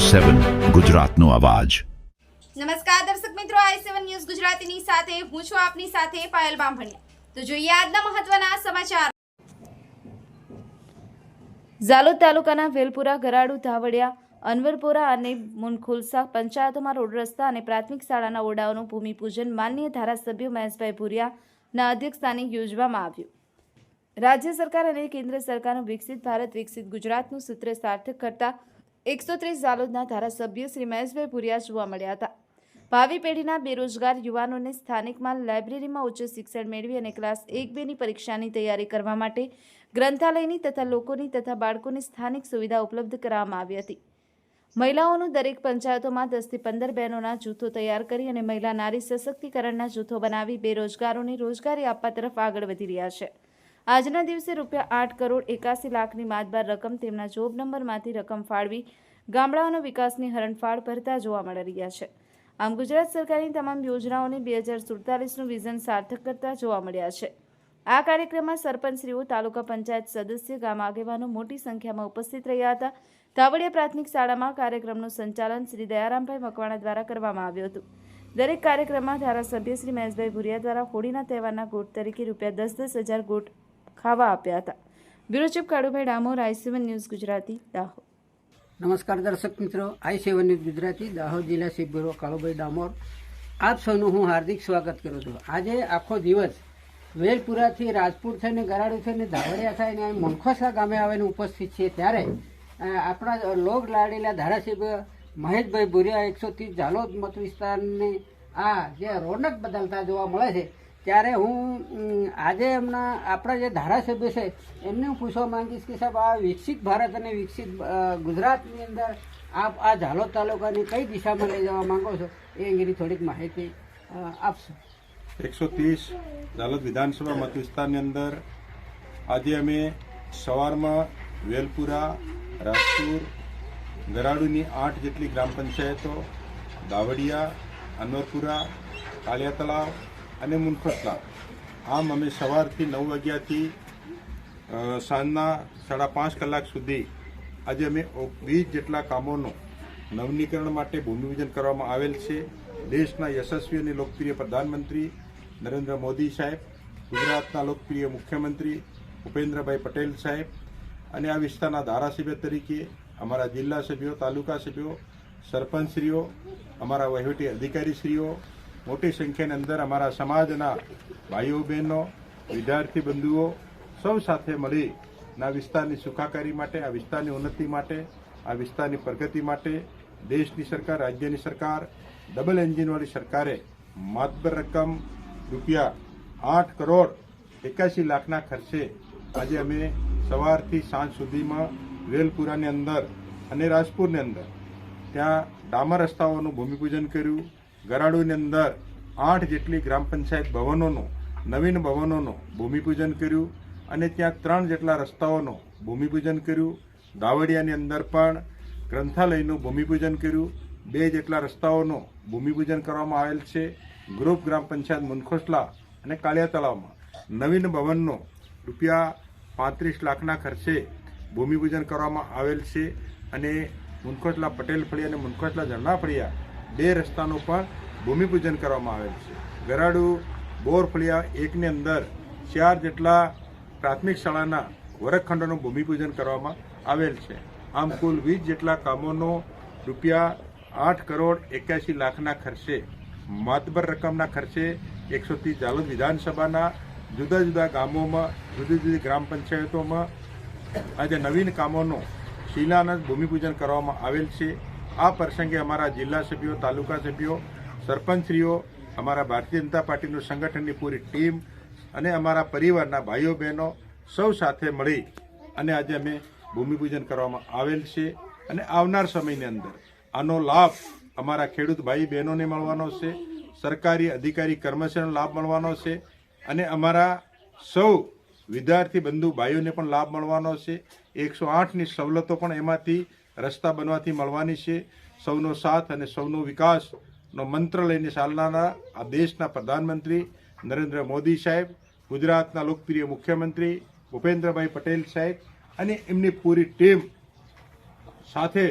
7 ગુજરાતનો અવાજ। નમસ્કાર દર્શક મિત્રો, i7 ન્યૂઝ ગુજરાતીની સાથે હું છું આપની સાથે પાયલ બામભણિયા। તો જોઈએ આજના મહત્વના સમાચાર। ઝાલોદ તાલુકાના વેલપુરા, ગરાડુ, ધાવડિયા, અનવરપુરા અને મુનખુલસા પંચાયતોમાં રોડ રસ્તા અને પ્રાથમિક શાળાના ઓરડાઓનું ભૂમિપૂજન માનનીય ધારાસભ્ય મહેશભાઈ ભુરિયાના અધ્યક્ષસ્થાને યોજવામાં આવ્યું। રાજ્ય સરકાર અને કેન્દ્ર સરકારનું વિકસિત ભારત વિકસિત ગુજરાતનું સૂત્ર સાર્થક કરતા 130 ઝાલોદના ધારાસભ્ય શ્રી મહેશભાઈ ભુરિયા જોવા મળ્યા હતા। ભાવિ પેઢીના બેરોજગાર યુવાનોને સ્થાનિકમાં લાઇબ્રેરીમાં ઉચ્ચ શિક્ષણ મેળવી અને ક્લાસ 1-2ની પરીક્ષાની તૈયારી કરવા માટે ગ્રંથાલયની તથા લોકોની તથા બાળકોની સ્થાનિક સુવિધા ઉપલબ્ધ કરાવવામાં આવી હતી। મહિલાઓનું દરેક પંચાયતોમાં 10 થી 15 બહેનોના જૂથો તૈયાર કરી અને મહિલા નારી સશક્તિકરણના જૂથો બનાવી બેરોજગારોને રોજગારી આપવા તરફ આગળ વધી રહ્યા છે। આજના દિવસે ₹8 કરોડ 81 લાખની માતબાર રકમ તેમના જોબ નંબરમાંથી રકમ ફાળવી ગામડાઓના વિકાસની હરણફાળ ભરતા જોવા મળી રહ્યા છે। આમ ગુજરાત સરકારની તમામ યોજનાઓને 2047નું વિઝન સાર્થક કરતા જોવા મળ્યા છે। આ કાર્યક્રમમાં સરપંચશ્રીઓ, તાલુકા પંચાયત સદસ્ય, ગામ આગેવાનો મોટી સંખ્યામાં ઉપસ્થિત રહ્યા હતા। ધાવડિયા પ્રાથમિક શાળામાં કાર્યક્રમનું સંચાલન શ્રી દયારામભાઈ મકવાણા દ્વારા કરવામાં આવ્યું હતું। દરેક કાર્યક્રમમાં ધારાસભ્ય શ્રી મહેશભાઈ ભુરિયા દ્વારા હોળીના તહેવારના ગોટ તરીકે ₹10,000 ગોટ ખાવા આપ્યા હતા। Bureau chief Kalubhai Damor, i7 news Gujarati, Dahod. નમસ્કાર દર્શક મિત્રો, i7 ન્યૂઝ ગુજરાતી દાહોદ જિલ્લા ચીફ બ્યુરો કાળુભાઈ ડામોર, આપ સૌનું હું હાર્દિક સ્વાગત કરું છું। આજે આખો દિવસ વેલપુરાથી રાજપુર થઈને ગરાડુ થઈને ધાવડિયા થઈને મનખોસા ગામે આવીને ઉપસ્થિત છીએ। ત્યારે આપણા લોક લાડીલા ધારાસભ્ય મહેશભાઈ ભુરિયા 130 ઝાલોદ મત વિસ્તારની આ જે રોનક બદલતા જોવા મળે છે, ત્યારે હું આજે આપણા જે ધારાસભ્ય છે એમને હું પૂછવા માંગીશ કે સાહેબ, આ વિકસિત ભારત અને વિકસિત ગુજરાતની અંદર આપ આ ઝાલોદ તાલુકાની કઈ દિશામાં લઈ જવા માંગો છો, એ અંગેની થોડીક માહિતી આપશો। 130 ઝાલોદ વિધાનસભા મત વિસ્તારની અંદર આજે અમે સવારમાં વેલપુરા, રાજપુર, ગરાડુની 8 જેટલી ગ્રામ પંચાયતો, દાવડિયા, અનવરપુરા, કાલિયા તળાવ અને મુનખોસલા, આમ અમે સવારથી 9 વાગ્યાથી સાંજના 5:30 કલાક સુધી આજે અમે 20 જેટલા કામોનું નવીનીકરણ માટે ભૂમિપૂજન કરવામાં આવેલ છે। દેશના યશસ્વી અને લોકપ્રિય પ્રધાનમંત્રી નરેન્દ્ર મોદી સાહેબ, ગુજરાતના લોકપ્રિય મુખ્યમંત્રી ભૂપેન્દ્રભાઈ પટેલ સાહેબ અને આ વિસ્તારના ધારાસભ્ય તરીકે અમારા જિલ્લા સભ્યો, તાલુકા સભ્યો, સરપંચશ્રીઓ, અમારા વહીવટી અધિકારીશ્રીઓ, મોટી સંખ્યાની અંદર અમારા સમાજના ભાઈઓ બહેનો, વિદ્યાર્થી બંધુઓ સૌ સાથે મળી આ વિસ્તારની સુખાકારી માટે, આ વિસ્તારની ઉન્નતિ માટે, આ વિસ્તારની પ્રગતિ માટે દેશની સરકાર, રાજ્યની સરકાર, ડબલ એન્જિનવાળી સરકારે માતબર રકમ ₹8 કરોડ 81 લાખના ખર્ચે આજે અમે સવારથી સાંજ સુધીમાં વેલપુરાની અંદર અને રાજપુરની અંદર ત્યાં ડામર રસ્તાઓનું ભૂમિપૂજન કર્યું। ગરાડુની અંદર 8 જેટલી ગ્રામ પંચાયત ભવનોનું, નવીન ભવનોનું ભૂમિપૂજન કર્યું અને ત્યાં 3 જેટલા રસ્તાઓનું ભૂમિપૂજન કર્યું। દાવડિયાની અંદર પણ ગ્રંથાલયનું ભૂમિપૂજન કર્યું। 2 જેટલા રસ્તાઓનું ભૂમિપૂજન કરવામાં આવેલ છે। ગ્રુપ ગ્રામ પંચાયત મુનખોસલા અને કાલિયા તળાવમાં નવીન ભવનનું ₹35 લાખના ખર્ચે ભૂમિપૂજન કરવામાં આવેલ છે અને મુનખોસલા પટેલ ફળિયા અને મુનખોસલા ઝરણા ફળિયા 2 રસ્તાનું પણ ભૂમિપૂજન કરવામાં આવેલ છે। ગરાડુ બોર ફળિયા 1ની અંદર 4 જેટલા પ્રાથમિક શાળાના વર્ગખંડોનું ભૂમિપૂજન કરવામાં આવેલ છે। આમ કુલ 20 જેટલા કામોનો ₹8 કરોડ 81 લાખના ખર્ચે, માતબર રકમના ખર્ચે 130 ઝાલોદ વિધાનસભાના જુદા જુદા ગામોમાં, જુદી જુદી ગ્રામ પંચાયતોમાં આજે નવીન કામોનું શિલાન્યાસ ભૂમિપૂજન કરવામાં આવેલ છે। આ પ્રસંગે અમારા જિલ્લા સભ્યો, તાલુકા સભ્યો, સરપંચશ્રીઓ, અમારા ભારતીય જનતા પાર્ટીનું સંગઠનની પૂરી ટીમ અને અમારા પરિવારના ભાઈઓ બહેનો સૌ સાથે મળી અને આજે અમે ભૂમિપૂજન કરવામાં આવેલ છે અને આવનાર સમયની અંદર આનો લાભ અમારા ખેડૂત ભાઈ બહેનોને મળવાનો છે, સરકારી અધિકારી કર્મચારીઓને લાભ મળવાનો છે અને અમારા સૌ વિદ્યાર્થી બંધુ ભાઈઓને પણ લાભ મળવાનો છે। 108ની સવલતો પણ એમાંથી રસ્તા બનવાથી મળવાની છે। સૌનો સાથ અને સૌનો વિકાસનો મંત્ર લઈને ચાલનારા આ દેશના પ્રધાનમંત્રી નરેન્દ્ર મોદી સાહેબ, ગુજરાતના લોકપ્રિય મુખ્યમંત્રી ભૂપેન્દ્રભાઈ પટેલ સાહેબ અને એમની પૂરી ટીમ સાથે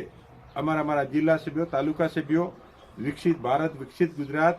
અમારા જિલ્લા સભ્યો, તાલુકા સભ્યો વિકસિત ભારત, વિકસિત ગુજરાત,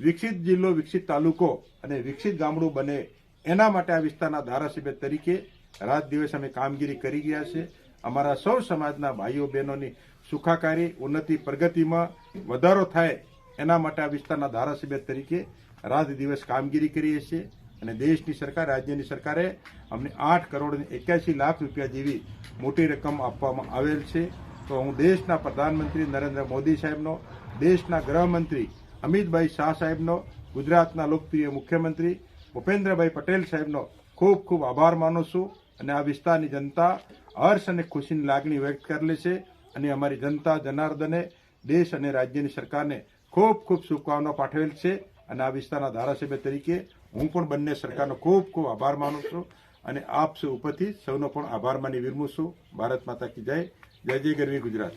વિકસિત જિલ્લો, વિકસિત તાલુકો અને વિકસિત ગામડું બને એના માટે આ વિસ્તારના ધારાસભ્ય તરીકે રાત દિવસ અમે કામગીરી કરી ગયા છે. અમારા સૌ સમાજના ભાઈઓ બહેનોની સુખાકારી, ઉન્નતિ, પ્રગતિમાં વધારો થાય એના માટે આ વિસ્તારના ધારાસભ્ય તરીકે રાત દિવસ કામગીરી કરીએ છીએ. અને દેશની સરકાર, રાજ્યની સરકારે અમને 8 કરોડ 81 લાખ રૂપિયા જેવી મોટી રકમ આપવામાં આવેલ છે. તો હું દેશના પ્રધાનમંત્રી નરેન્દ્ર મોદી સાહેબનો, દેશના ગૃહમંત્રી અમિતભાઈ શાહ સાહેબનો, ગુજરાતના લોકપ્રિય મુખ્યમંત્રી ભૂપેન્દ્રભાઈ પટેલ સાહેબનો ખૂબ ખૂબ આભાર માનું છું. અને આ વિસ્તારની જનતા હર્ષ અને ખુશીની લાગણી વ્યક્ત કરેલી છે. અને અમારી જનતા જનાર્દને દેશ અને રાજ્યની સરકારને ખૂબ ખૂબ શુભકામનાઓ પાઠવેલ છે. અને આ વિસ્તારના ધારાસભ્ય તરીકે હું પણ બંને સરકારનો ખૂબ ખૂબ આભાર માનું છું. અને આપ સૌ ઉપરથી સૌનો પણ આભાર માની વિરમું છું. ભારત માતા કી જય. જય જય ગરવી ગુજરાત.